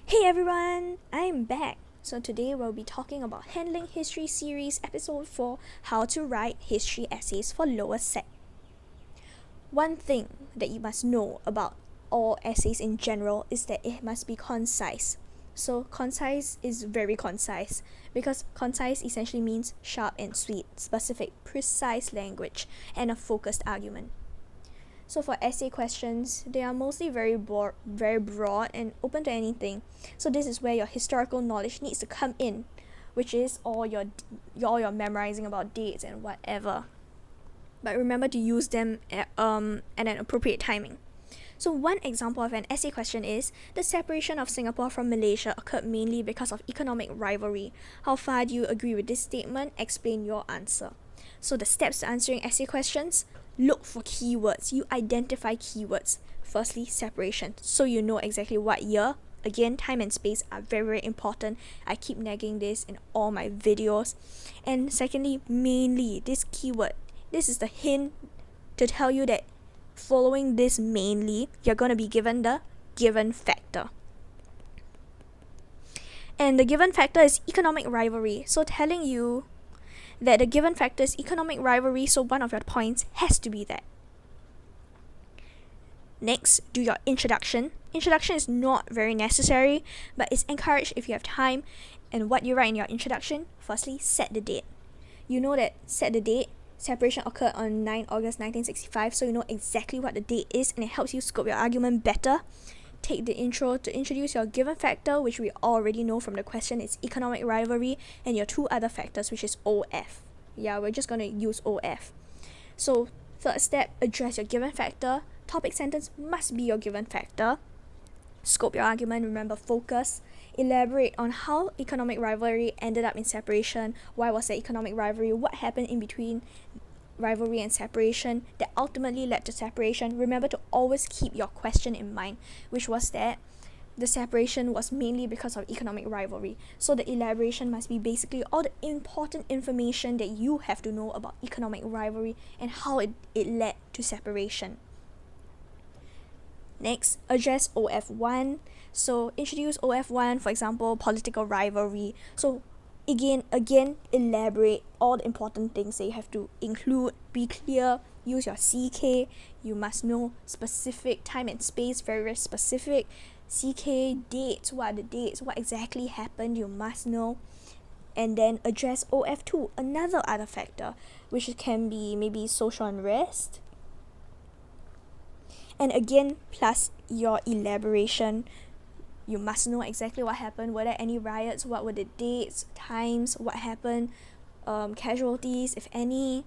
Hey everyone, I'm back. So today we'll be talking about Handling History Series Episode 4, How to Write History Essays for Lower Sec. One thing that you must know about all essays in general is that it must be concise. So concise is very concise because concise essentially means sharp and sweet, specific, precise language, and a focused argument. So for essay questions, they are mostly very broad and open to anything. So this is where your historical knowledge needs to come in, which is all your memorizing about dates and whatever. But remember to use them at an appropriate timing. So one example of an essay question is, the separation of Singapore from Malaysia occurred mainly because of economic rivalry. How far do you agree with this statement? Explain your answer. So the steps to answering essay questions: look for keywords. You identify keywords. Firstly, separation, so you know exactly what year. Again, time and space are very, very important. I keep nagging this in all my videos. And secondly, mainly, this keyword. This is the hint to tell you that following this mainly, you're going to be given the given factor. And the given factor is economic rivalry. So telling you that the given factor is economic rivalry, so one of your points has to be that. Next, do your introduction. Introduction is not very necessary, but it's encouraged if you have time. And what you write in your introduction: firstly, set the date. You know that set the date, separation occurred on 9 August 1965, so you know exactly what the date is, and it helps you scope your argument better. Take the intro to introduce your given factor, which we already know from the question is economic rivalry, and your two other factors, which is OF. Yeah, we're just going to use OF. So third step, address your given factor. Topic sentence must be your given factor. Scope your argument, remember focus. Elaborate on how economic rivalry ended up in separation. Why was there economic rivalry? What happened in between rivalry and separation that ultimately led to separation? Remember to always keep your question in mind, which was that the separation was mainly because of economic rivalry. So the elaboration must be basically all the important information that you have to know about economic rivalry and how it led to separation. Next, address OF1. So introduce OF1, for example, political rivalry. So again, elaborate all the important things that you have to include. Be clear. Use your CK. You must know specific time and space, very, very specific. CK dates, what are the dates, what exactly happened, you must know. And then address OF2, another other factor, which can be maybe social unrest. And again, plus your elaboration, you must know exactly what happened. Were there any riots? What were the dates, times, what happened, casualties, if any.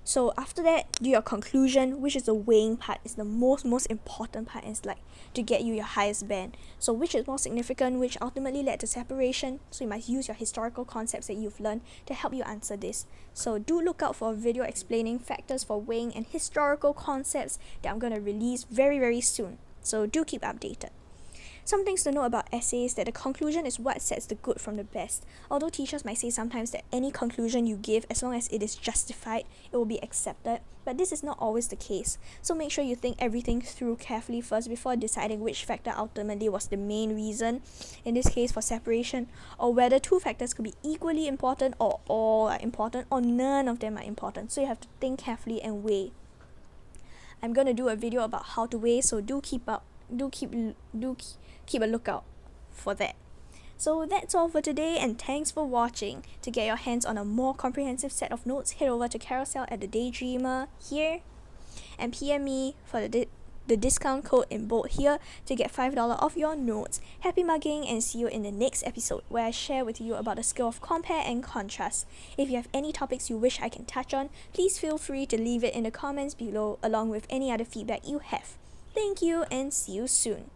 So after that, do your conclusion, which is the weighing part. Is the most important part. It's like to get you your highest band. So which is more significant, which ultimately led to separation. So you must use your historical concepts that you've learned to help you answer this. So do look out for a video explaining factors for weighing and historical concepts that I'm going to release very, very soon. So do keep updated. Some things to know about essays: that the conclusion is what sets the good from the best. Although teachers might say sometimes that any conclusion you give, as long as it is justified, it will be accepted, but this is not always the case. So make sure you think everything through carefully first before deciding which factor ultimately was the main reason, in this case for separation, or whether two factors could be equally important, or all are important, or none of them are important. So you have to think carefully and weigh. I'm going to do a video about how to weigh, so do keep a lookout for that. So that's all for today, and thanks for watching. To get your hands on a more comprehensive set of notes, head over to Carousel at the Daydreamer here and PM me for the discount code in bold here to get $5 off your notes. Happy mugging, and see you in the next episode, where I share with you about the skill of compare and contrast. If you have any topics you wish I can touch on, please feel free to leave it in the comments below, along with any other feedback you have. Thank you, and see you soon.